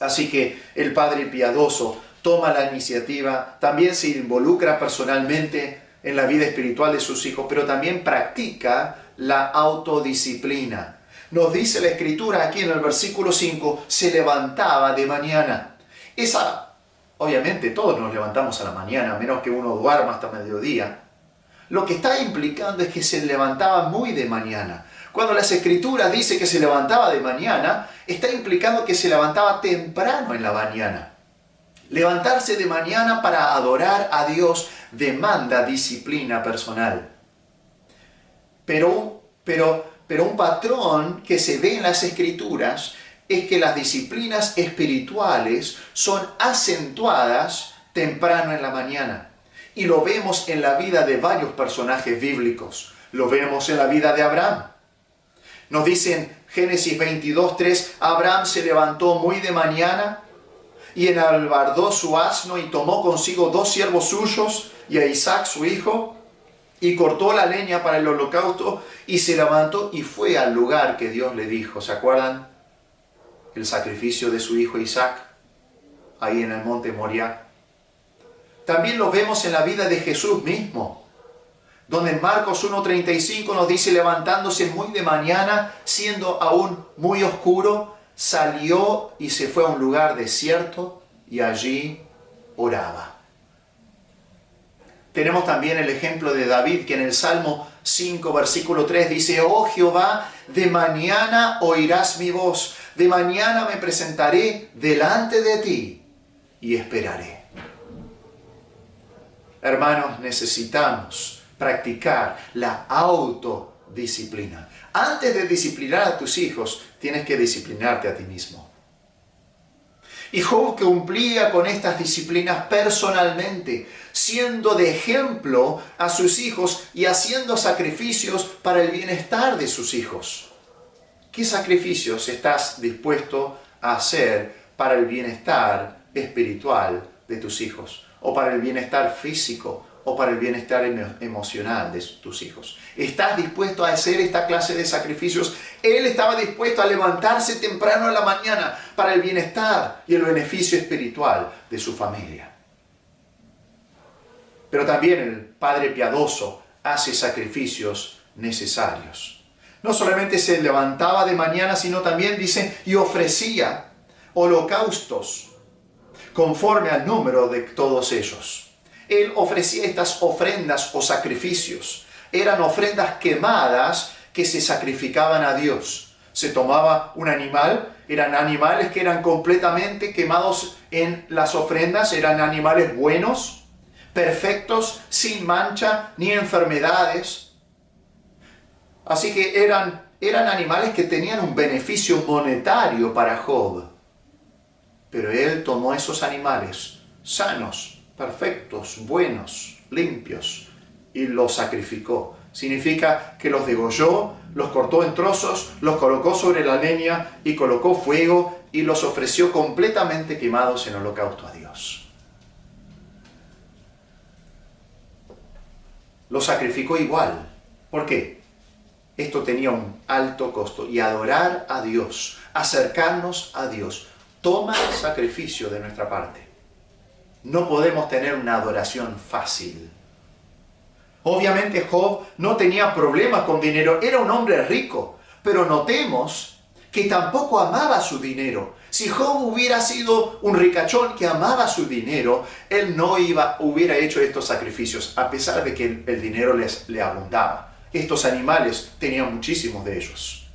Así que el padre piadoso toma la iniciativa, también se involucra personalmente en la vida espiritual de sus hijos, pero también practica la autodisciplina. Nos dice la Escritura aquí en el versículo 5, se levantaba de mañana. Obviamente todos nos levantamos a la mañana, a menos que uno duerma hasta mediodía. Lo que está implicando es que se levantaba muy de mañana. Cuando las Escrituras dicen que se levantaba de mañana, está implicando que se levantaba temprano en la mañana. Levantarse de mañana para adorar a Dios demanda disciplina personal. Pero un patrón que se ve en las Escrituras es que las disciplinas espirituales son acentuadas temprano en la mañana. Y lo vemos en la vida de varios personajes bíblicos. Lo vemos en la vida de Abraham. Nos dice en Génesis 22:3, Abraham se levantó muy de mañana y enalbardó su asno y tomó consigo 2 siervos suyos y a Isaac su hijo, y cortó la leña para el holocausto y se levantó y fue al lugar que Dios le dijo. ¿Se acuerdan? El sacrificio de su hijo Isaac, ahí en el monte Moriah. También lo vemos en la vida de Jesús mismo, donde en Marcos 1:35 nos dice, levantándose muy de mañana, siendo aún muy oscuro, salió y se fue a un lugar desierto y allí oraba. Tenemos también el ejemplo de David, que en el Salmo 5, versículo 3 dice, oh Jehová, de mañana oirás mi voz, de mañana me presentaré delante de ti y esperaré. Hermanos, necesitamos practicar la autodisciplina. Antes de disciplinar a tus hijos, tienes que disciplinarte a ti mismo. Y Job cumplía con estas disciplinas personalmente, siendo de ejemplo a sus hijos y haciendo sacrificios para el bienestar de sus hijos. ¿Qué sacrificios estás dispuesto a hacer para el bienestar espiritual de tus hijos? O para el bienestar físico, o para el bienestar emocional de tus hijos. ¿Estás dispuesto a hacer esta clase de sacrificios? Él estaba dispuesto a levantarse temprano en la mañana para el bienestar y el beneficio espiritual de su familia. Pero también el padre piadoso hace sacrificios necesarios. No solamente se levantaba de mañana, sino también dice, y ofrecía holocaustos conforme al número de todos ellos. Él ofrecía estas ofrendas o sacrificios. Eran ofrendas quemadas que se sacrificaban a Dios. Se tomaba un animal, eran animales que eran completamente quemados en las ofrendas, eran animales buenos, perfectos, sin mancha ni enfermedades. Así que eran animales que tenían un beneficio monetario para Job. Pero él tomó esos animales sanos, perfectos, buenos, limpios, y los sacrificó. Significa que los degolló, los cortó en trozos, los colocó sobre la leña y colocó fuego y los ofreció completamente quemados en holocausto a Dios. Los sacrificó igual. ¿Por qué? Esto tenía un alto costo, y adorar a Dios, acercarnos a Dios, toma sacrificio de nuestra parte. No podemos tener una adoración fácil. Obviamente Job no tenía problemas con dinero, era un hombre rico, pero notemos que tampoco amaba su dinero. Si Job hubiera sido un ricachón que amaba su dinero, él no hubiera hecho estos sacrificios, a pesar de que el dinero le abundaba. Estos animales tenían muchísimos de ellos.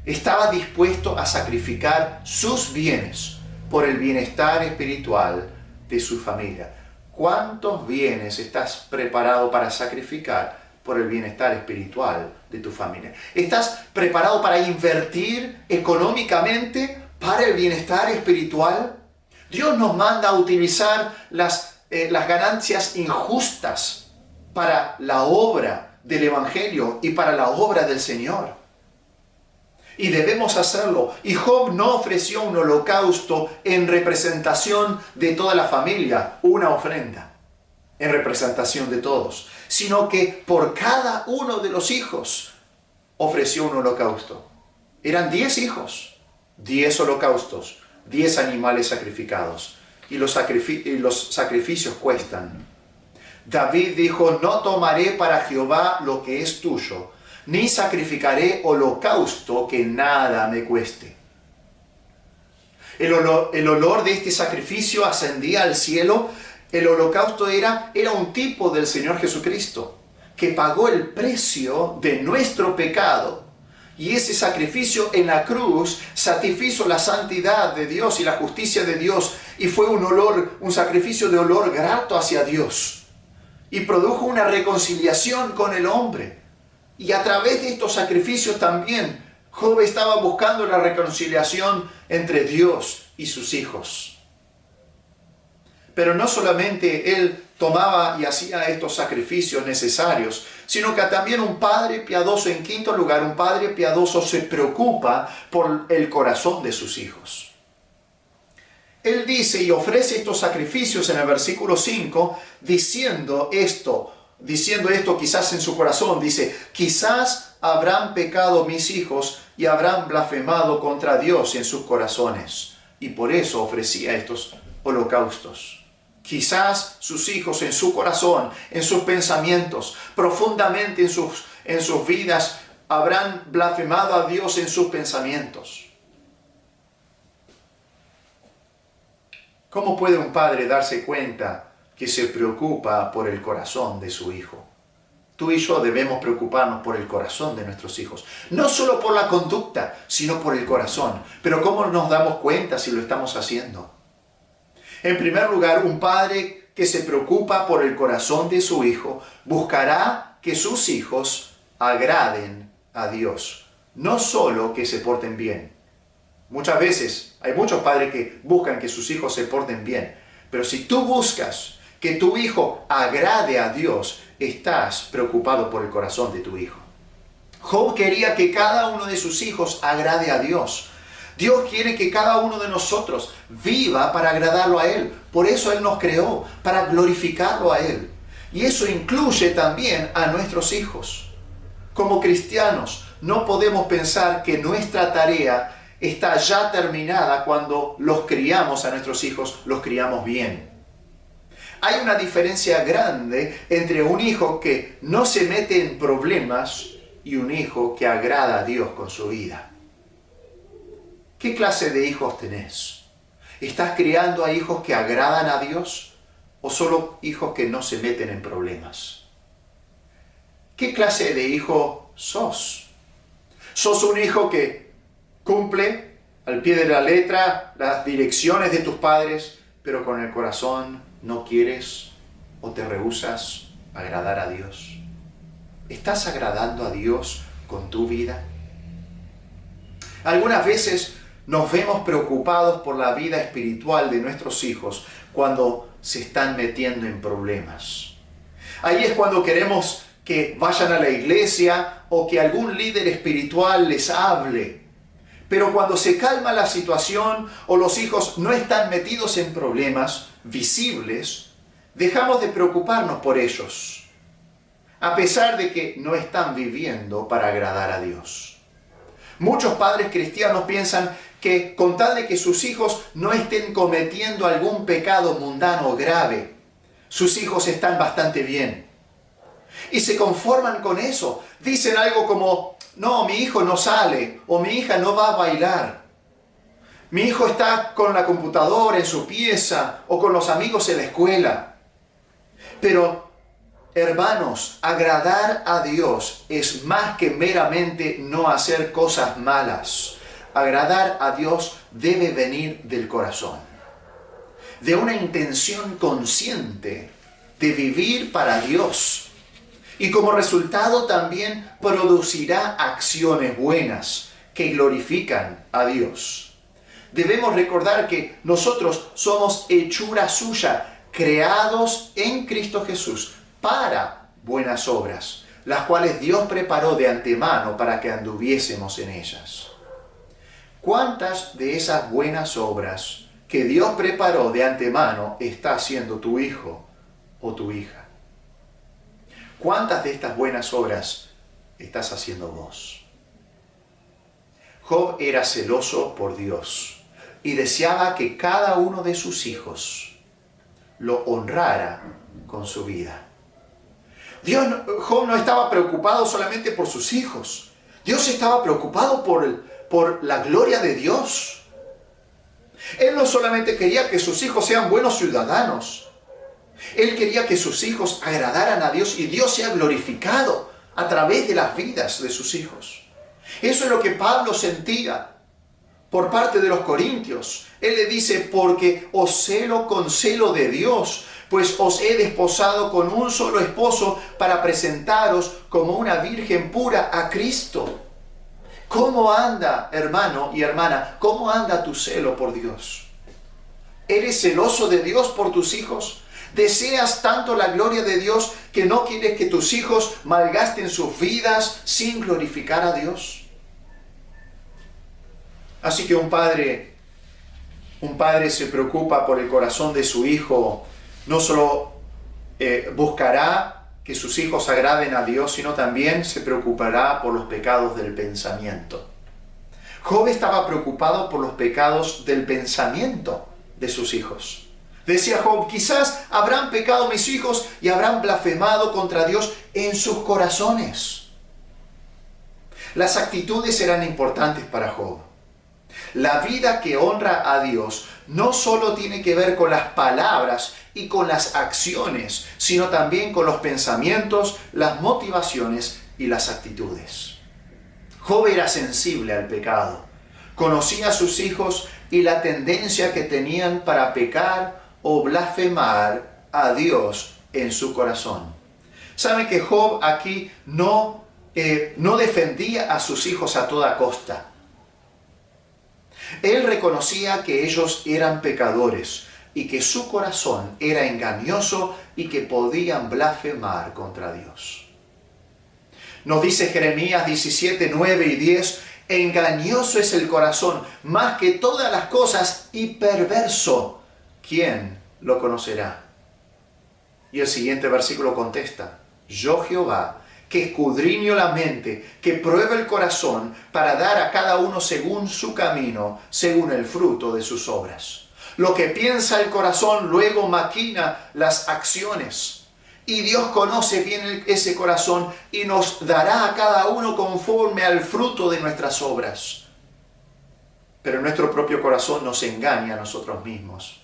Estaba dispuesto a sacrificar sus bienes por el bienestar espiritual de su familia. ¿Cuántos bienes estás preparado para sacrificar por el bienestar espiritual de tu familia? ¿Estás preparado para invertir económicamente para el bienestar espiritual? Dios nos manda a utilizar las ganancias injustas para la obra del Evangelio y para la obra del Señor. Y debemos hacerlo. Y Job no ofreció un holocausto en representación de toda la familia, una ofrenda en representación de todos, sino que por cada uno de los hijos ofreció un holocausto. Eran 10 hijos, 10 holocaustos, 10 animales sacrificados. Y los sacrificios cuestan. David dijo, no tomaré para Jehová lo que es tuyo, ni sacrificaré holocausto que nada me cueste. El olor de este sacrificio ascendía al cielo. El holocausto era un tipo del Señor Jesucristo, que pagó el precio de nuestro pecado. Y ese sacrificio en la cruz satisfizo la santidad de Dios y la justicia de Dios. Y fue un sacrificio de olor grato hacia Dios. Y produjo una reconciliación con el hombre. Y a través de estos sacrificios también, Job estaba buscando la reconciliación entre Dios y sus hijos. Pero no solamente él tomaba y hacía estos sacrificios necesarios, sino que también un padre piadoso, en quinto lugar, un padre piadoso se preocupa por el corazón de sus hijos. Él dice y ofrece estos sacrificios en el versículo 5, diciendo esto quizás en su corazón, dice, quizás habrán pecado mis hijos y habrán blasfemado contra Dios en sus corazones. Y por eso ofrecía estos holocaustos. Quizás sus hijos en su corazón, en sus pensamientos, profundamente en sus vidas, habrán blasfemado a Dios en sus pensamientos. ¿Cómo puede un padre darse cuenta que se preocupa por el corazón de su hijo? Tú y yo debemos preocuparnos por el corazón de nuestros hijos. No solo por la conducta, sino por el corazón. Pero ¿cómo nos damos cuenta si lo estamos haciendo? En primer lugar, un padre que se preocupa por el corazón de su hijo buscará que sus hijos agraden a Dios. No solo que se porten bien. Muchas veces hay muchos padres que buscan que sus hijos se porten bien. Pero si tú buscas que tu hijo agrade a Dios, estás preocupado por el corazón de tu hijo. Job quería que cada uno de sus hijos agrade a Dios. Dios quiere que cada uno de nosotros viva para agradarlo a Él. Por eso Él nos creó, para glorificarlo a Él. Y eso incluye también a nuestros hijos. Como cristianos, no podemos pensar que nuestra tarea está ya terminada cuando los criamos a nuestros hijos, los criamos bien. Hay una diferencia grande entre un hijo que no se mete en problemas y un hijo que agrada a Dios con su vida. ¿Qué clase de hijos tenés? ¿Estás criando a hijos que agradan a Dios o solo hijos que no se meten en problemas? ¿Qué clase de hijo sos? ¿Sos un hijo que cumple al pie de la letra las direcciones de tus padres, pero con el corazón no quieres o te rehusas a agradar a Dios? ¿Estás agradando a Dios con tu vida? Algunas veces nos vemos preocupados por la vida espiritual de nuestros hijos cuando se están metiendo en problemas. Ahí es cuando queremos que vayan a la iglesia o que algún líder espiritual les hable. Pero cuando se calma la situación o los hijos no están metidos en problemas visibles, dejamos de preocuparnos por ellos, a pesar de que no están viviendo para agradar a Dios. Muchos padres cristianos piensan que con tal de que sus hijos no estén cometiendo algún pecado mundano o grave, sus hijos están bastante bien. Y se conforman con eso. Dicen algo como, no, mi hijo no sale o mi hija no va a bailar. Mi hijo está con la computadora en su pieza o con los amigos en la escuela. Pero, hermanos, agradar a Dios es más que meramente no hacer cosas malas. Agradar a Dios debe venir del corazón, de una intención consciente de vivir para Dios. Y como resultado también producirá acciones buenas que glorifican a Dios. Debemos recordar que nosotros somos hechura suya, creados en Cristo Jesús para buenas obras, las cuales Dios preparó de antemano para que anduviésemos en ellas. ¿Cuántas de esas buenas obras que Dios preparó de antemano está haciendo tu hijo o tu hija? ¿Cuántas de estas buenas obras estás haciendo vos? Job era celoso por Dios y deseaba que cada uno de sus hijos lo honrara con su vida. Job no estaba preocupado solamente por sus hijos. Dios estaba preocupado por la gloria de Dios. Él no solamente quería que sus hijos sean buenos ciudadanos. Él quería que sus hijos agradaran a Dios y Dios sea glorificado a través de las vidas de sus hijos. Eso es lo que Pablo sentía por parte de los corintios. Él le dice, porque os celo con celo de Dios, pues os he desposado con un solo esposo para presentaros como una virgen pura a Cristo. ¿Cómo anda, hermano y hermana? ¿Cómo anda tu celo por Dios? ¿Eres celoso de Dios por tus hijos? ¿Deseas tanto la gloria de Dios que no quieres que tus hijos malgasten sus vidas sin glorificar a Dios? Así que un padre se preocupa por el corazón de su hijo. No solo buscará que sus hijos agraden a Dios, sino también se preocupará por los pecados del pensamiento. Job estaba preocupado por los pecados del pensamiento de sus hijos. Decía Job, quizás habrán pecado mis hijos y habrán blasfemado contra Dios en sus corazones. Las actitudes eran importantes para Job. La vida que honra a Dios no solo tiene que ver con las palabras y con las acciones, sino también con los pensamientos, las motivaciones y las actitudes. Job era sensible al pecado, conocía a sus hijos y la tendencia que tenían para pecar o blasfemar a Dios en su corazón. ¿Saben que Job aquí no defendía a sus hijos a toda costa? Él reconocía que ellos eran pecadores y que su corazón era engañoso y que podían blasfemar contra Dios. Nos dice Jeremías 17, 9 y 10, engañoso es el corazón más que todas las cosas y perverso. ¿Quién lo conocerá? Y el siguiente versículo contesta, yo Jehová, que escudriño la mente, que prueba el corazón para dar a cada uno según su camino, según el fruto de sus obras. Lo que piensa el corazón luego maquina las acciones. Y Dios conoce bien ese corazón y nos dará a cada uno conforme al fruto de nuestras obras. Pero nuestro propio corazón nos engaña a nosotros mismos.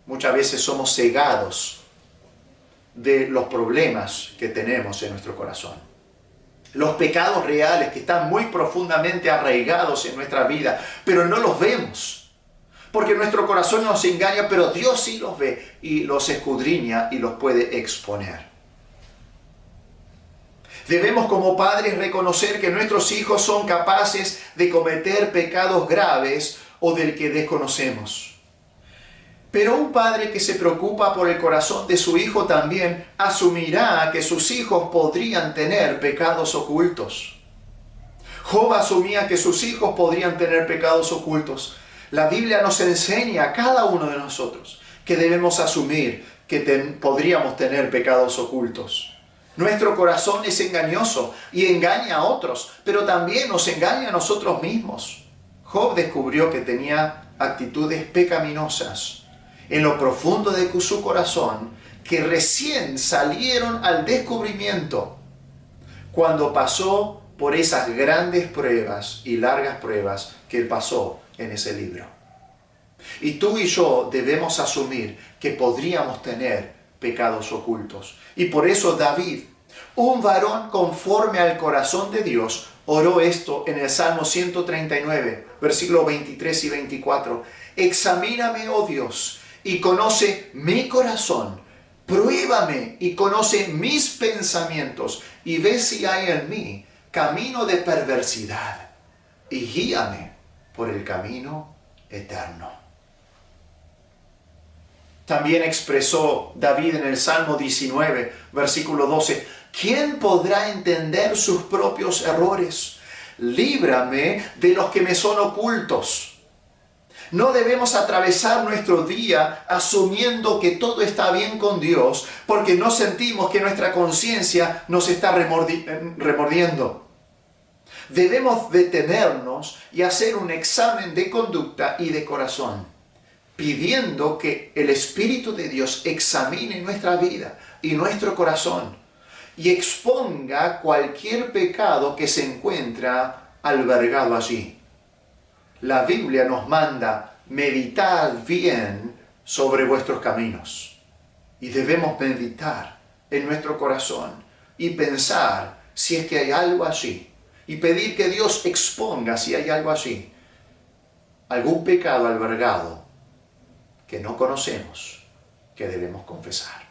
Muchas veces somos cegados de los problemas que tenemos en nuestro corazón. Los pecados reales que están muy profundamente arraigados en nuestra vida, pero no los vemos. Porque nuestro corazón nos engaña, pero Dios sí los ve y los escudriña y los puede exponer. Debemos como padres reconocer que nuestros hijos son capaces de cometer pecados graves o del que desconocemos. Pero un padre que se preocupa por el corazón de su hijo también asumirá que sus hijos podrían tener pecados ocultos. Job asumía que sus hijos podrían tener pecados ocultos. La Biblia nos enseña a cada uno de nosotros que debemos asumir que podríamos tener pecados ocultos. Nuestro corazón es engañoso y engaña a otros, pero también nos engaña a nosotros mismos. Job descubrió que tenía actitudes pecaminosas en lo profundo de su corazón, que recién salieron al descubrimiento cuando pasó por esas grandes pruebas y largas pruebas que él pasó en ese libro. Y tú y yo debemos asumir que podríamos tener pecados ocultos. Y por eso David, un varón conforme al corazón de Dios, oró esto en el Salmo 139, versículos 23 y 24. Examíname, oh Dios, y conoce mi corazón, pruébame y conoce mis pensamientos, y ve si hay en mí camino de perversidad, y guíame por el camino eterno. También expresó David en el Salmo 19, versículo 12, ¿quién podrá entender sus propios errores? Líbrame de los que me son ocultos. No debemos atravesar nuestro día asumiendo que todo está bien con Dios porque no sentimos que nuestra conciencia nos está remordiendo. Debemos detenernos y hacer un examen de conducta y de corazón, pidiendo que el Espíritu de Dios examine nuestra vida y nuestro corazón y exponga cualquier pecado que se encuentra albergado allí. La Biblia nos manda meditar bien sobre vuestros caminos y debemos meditar en nuestro corazón y pensar si es que hay algo allí y pedir que Dios exponga si hay algo allí, algún pecado albergado que no conocemos, que debemos confesar.